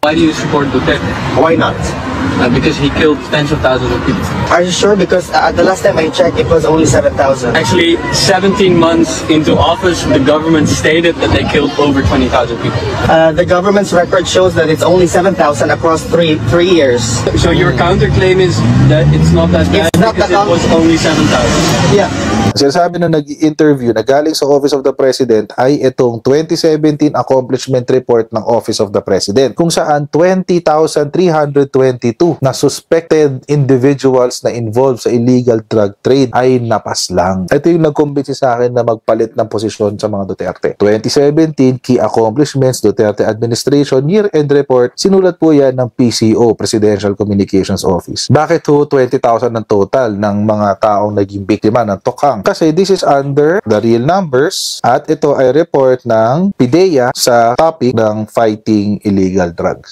Why do you support Duterte? Why not? Because he killed tens of thousands of people. Are you sure? Because the last time I checked, it was only 7,000. Actually, 17 months into office, the government stated that they killed over 20,000 people. The government's record shows that it's only 7,000 across three years. So your counterclaim is that it's not that bad It's not because the it was only 7,000. Yeah. Sinasabi na nag-interview na galing sa Office of the President ay itong 2017 Accomplishment Report ng Office of the President, kung saan 20,322 na suspected individuals na involved sa illegal drug trade ay napaslang. Ito yung nagkumbinsi sa akin na magpalit ng posisyon sa mga Duterte. 2017 Key Accomplishments Duterte Administration Year-End Report, sinulat po yan ng PCO, Presidential Communications Office. Bakit ho 20,000 ng total ng mga taong naging biktima ng tokang? Kasi this is under the real numbers at ito ay report ng PIDEA sa topic ng fighting illegal drugs.